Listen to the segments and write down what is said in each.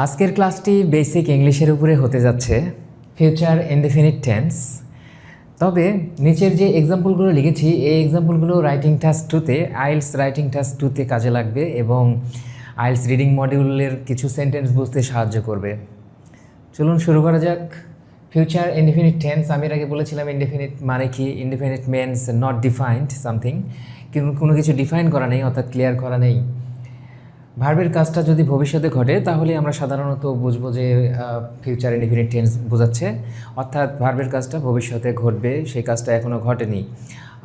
আজকের ক্লাসটি বেসিক ইংলিশের উপরে হতে যাচ্ছে, ফিউচার ইনডেফিনিট টেন্স। তবে নিচের যে এক্সাম্পলগুলো লিখেছি এই এক্সাম্পলগুলো রাইটিং টাস্ক 2তে আইএলটিএস রাইটিং টাস্ক 2তে কাজে লাগবে এবং আইএলটিএস রিডিং মডিউলের কিছু সেন্টেন্স বুঝতে সাহায্য করবে। চলুন শুরু করা যাক। ফিউচার ইনডেফিনিট টেন্স, আমি এর আগে বলেছিলাম ইনডেফিনিট মানে কি। Indefinite means not defined something, কিন্তু কোনো কিছু ডিফাইন করা নেই, অর্থাৎ ক্লিয়ার করা নেই। ভার্বের কাজটা যদি ভবিষ্যতে ঘটে তাহলে আমরা সাধারণত বুঝবো যে ফিউচার ইনডেফিনিট টেন্স বোঝাচ্ছে, অর্থাৎ ভার্বের কাজটা ভবিষ্যতে ঘটবে, সেই কাজটা এখনও ঘটেনি।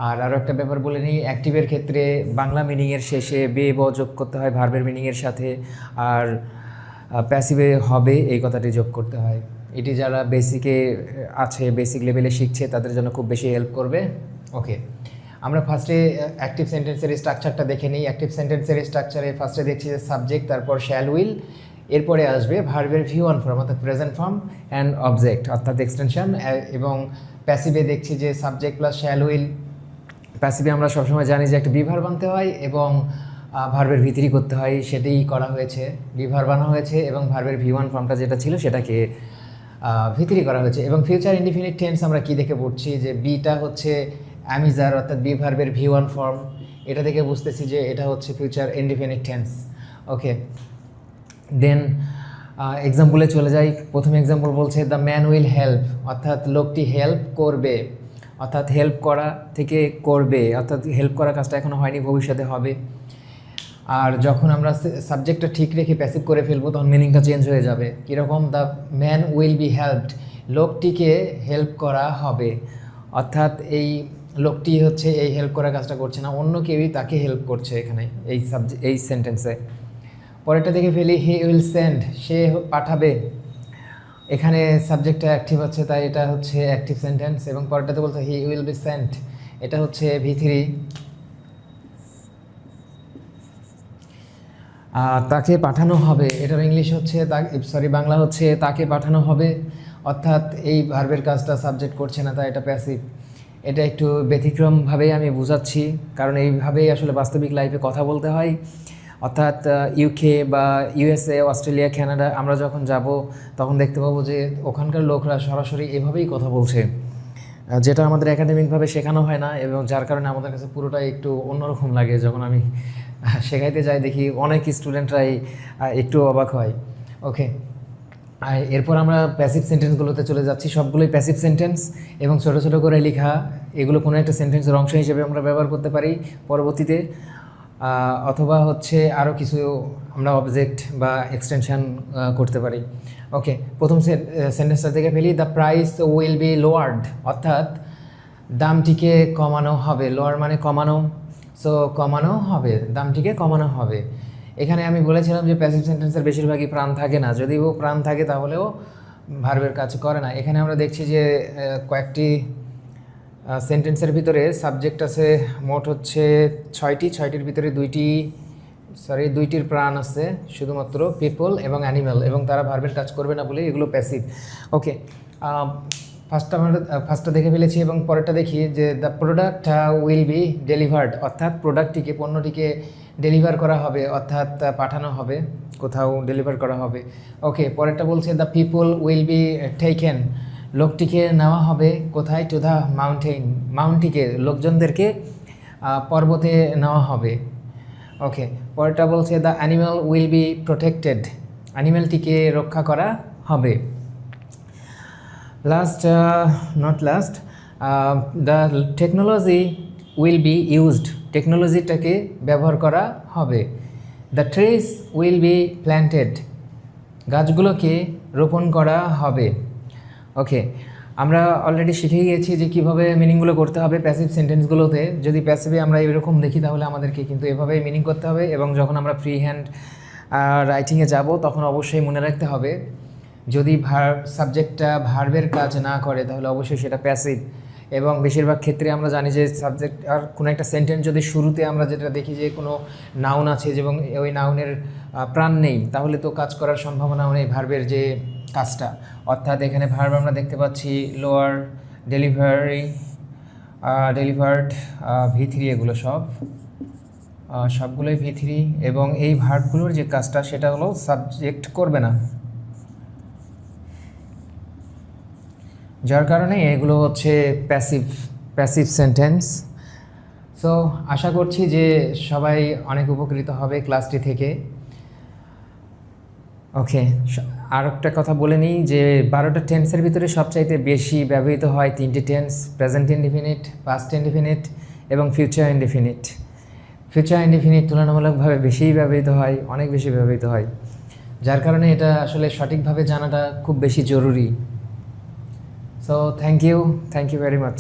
আর আরও একটা ব্যাপার বলে নিই, অ্যাক্টিভের ক্ষেত্রে বাংলা মিনিংয়ের শেষে বে ব যোগ করতে হয় ভার্বের মিনিংয়ের সাথে, আর প্যাসিভে হবে এই কথাটি যোগ করতে হয়। এটি যারা বেসিকে আছে, বেসিক লেভেলে শিখছে তাদের জন্য খুব বেশি হেল্প করবে। ওকে, আমরা ফার্স্টে অ্যাক্টিভ সেন্টেন্সের স্ট্রাকচারটা দেখে নিই। অ্যাক্টিভ সেন্টেন্সের স্ট্রাকচারে ফার্স্টে দেখছি যে সাবজেক্ট, তারপর শ্যাল উইল, এরপরে আসবে ভার্বের V1 ফর্ম অর্থাৎ প্রেজেন্ট ফর্ম অ্যান্ড অবজেক্ট অর্থাৎ এক্সটেনশন, এবং প্যাসিভে দেখছি যে সাবজেক্ট প্লাস শ্যাল উইল। প্যাসিভে আমরা সবসময় জানি যে একটা বিভার বানতে হয় এবং ভার্বের V3 করতে হয়, সেটাই করা হয়েছে, বিভার বানা হয়েছে এবং ভার্বের V1 ফর্মটা যেটা ছিল সেটাকে V3 করা হয়েছে। এবং ফিউচার ইনডিফিনিট টেন্স আমরা কি দেখে পড়ছি যে বিটা হচ্ছে অ্যামিজার অর্থাৎ বি ভার্বের V1 ফর্ম, এটা থেকে বুঝতেছি যে এটা হচ্ছে ফিউচার ইনডিফিনিট টেন্স। ওকে, দেন এক্সাম্পলে চলে যাই। প্রথম এক্সাম্পল বলছে দ্য ম্যান উইল হেল্প, অর্থাৎ লোকটি হেল্প করবে, অর্থাৎ হেল্প করা থেকে করবে, অর্থাৎ হেল্প করা কাজটা এখনও হয়নি, ভবিষ্যতে হবে। আর যখন আমরা সাবজেক্টটা ঠিক রেখে প্যাসিভ করে ফেলবো তখন মিনিংটা চেঞ্জ হয়ে যাবে। কীরকম? The man will be helped, লোকটিকে হেল্প করা হবে, অর্থাৎ এই লোকটি হচ্ছে এই হেল্প করার কাজটা করছে না, অন্য কেউই তাকে হেল্প করছে এখানে এই সেন্টেন্সে। পরেরটা দেখে ফেলি, হি উইল সেন্ড, সে পাঠাবে। এখানে সাবজেক্টটা অ্যাক্টিভ আছে তাই এটা হচ্ছে অ্যাক্টিভ সেন্টেন্স। এবং পরেরটাতে বলছে হি উইল বি সেন্ট, এটা হচ্ছে V3। তাকে পাঠানো হবে, এটার ইংলিশ হচ্ছে বাংলা হচ্ছে তাকে পাঠানো হবে, অর্থাৎ এই ভার্বের কাজটা সাবজেক্ট করছে না তাই এটা প্যাসিভ। এটা একটু ব্যতিক্রমভাবেই আমি বোঝাচ্ছি, কারণ এইভাবেই আসলে বাস্তবিক লাইফে কথা বলতে হয়। অর্থাৎ ইউকে বা USA, অস্ট্রেলিয়া, কানাডা আমরা যখন যাব তখন দেখতে পাবো যে ওখানকার লোকরা সরাসরি এভাবেই কথা বলছে, যেটা আমাদের একাডেমিকভাবে শেখানো হয় না, এবং যার কারণে আমাদের কাছে পুরোটাই একটু অন্যরকম লাগে। যখন আমি শেখাইতে যাই দেখি অনেক স্টুডেন্টরাই একটু অবাক হয়। ওকে, আর এরপর আমরা প্যাসিভ সেন্টেন্সগুলোতে চলে যাচ্ছি। সবগুলোই প্যাসিভ সেন্টেন্স এবং ছোটো ছোটো করে লেখা, এগুলো কোনো একটা সেন্টেন্সের অংশ হিসেবে আমরা ব্যবহার করতে পারি পরবর্তীতে, অথবা হচ্ছে আরও কিছু আমরা অবজেক্ট বা এক্সটেনশন করতে পারি। ওকে, প্রথম সেন্টেন্সটা থেকে ফেলি, the price will be lowered, অর্থাৎ দামটিকে কমানো হবে। লোয়ার মানে কমানো, সো কমানো হবে, দামটিকে কমানো হবে। এখানে আমি বলেছিলাম যে প্যাসিভ সেন্টেন্সের বেশিরভাগই প্রাণ থাকে না, যদিও প্রাণ থাকে তাহলেও ভার্বের কাজ করে না। এখানে আমরা দেখছি যে কয়েকটি সেন্টেন্সের ভিতরে সাবজেক্ট আছে মোট হচ্ছে 6টির ভিতরে দুইটির প্রাণ আছে শুধুমাত্র, পিপল এবং অ্যানিম্যাল, এবং তারা ভার্বের কাজ করবে না বলে এগুলো প্যাসিভ। ওকে, ফার্স্টটা দেখে ফেলেছি এবং পরেরটা দেখি যে the product will be delivered, অর্থাৎ প্রোডাক্টটিকে, পণ্যটিকে ডেলিভার করা হবে, অর্থাৎ পাঠানো হবে, কোথাও ডেলিভার করা হবে। ওকে, পরেরটা বলছে the people will be taken, লোকটিকে নেওয়া হবে কোথায়? টু দ্য মাউন্টেন, মাউন্টটিকে, লোকজনদেরকে পর্বতে নেওয়া হবে। ওকে, পরেরটা বলছে the animal will be protected, অ্যানিম্যালটিকে রক্ষা করা হবে। The technology will be used, টেকনোলজিটাকে ব্যবহার করা হবে। The trees will be planted, গাছগুলোকে রোপণ করা হবে। ওকে, আমরা অলরেডি শিখে গিয়েছি যে কীভাবে মিনিংগুলো করতে হবে প্যাসিভ সেন্টেন্সগুলোতে। যদি প্যাসিভে আমরা এরকম দেখি তাহলে আমাদেরকে কিন্তু এভাবেই মিনিং করতে হবে, এবং যখন আমরা ফ্রি হ্যান্ড রাইটিংয়ে যাব তখন অবশ্যই মনে রাখতে হবে যদি সাবজেক্টটা ভার্বের কাজ না করে তাহলে অবশ্যই সেটা প্যাসিভ। এবং বেশিরভাগ ক্ষেত্রে আমরা জানি যে সাবজেক্ট আর কোনো একটা সেন্টেন্স যদি শুরুতে আমরা যেটা দেখি যে কোনো নাউন আছে এবং ওই নাউনের প্রাণ নেই, তাহলে তো কাজ করার সম্ভাবনা নেই ভার্বের যে কাজটা। অর্থাৎ এখানে ভার্ব আমরা দেখতে পাচ্ছি লোয়ার, ডেলিভার্ড, V3, এগুলো সবগুলোই V3, এবং এই ভার্বগুলোর যে কাজটা সেটা হলো সাবজেক্ট করবে না, যার কারণে এগুলো হচ্ছে প্যাসিভ প্যাসিভ সেন্টেন্স। সো আশা করছি যে সবাই অনেক উপকৃত হবে ক্লাসটি থেকে। ওকে, আর একটা কথা বলে নিই যে 12টা টেন্সের ভিতরে সবচাইতে বেশি ব্যবহৃত হয় 3টি tense: present indefinite, past indefinite এবং ফিউচার ইনডিফিনিট। ফিউচার ইনডিফিনিট তুলনামূলকভাবে বেশিই ব্যবহৃত হয়, অনেক বেশি ব্যবহৃত হয়, যার কারণে এটা আসলে সঠিকভাবে জানাটা খুব বেশি জরুরি। So thank you very much.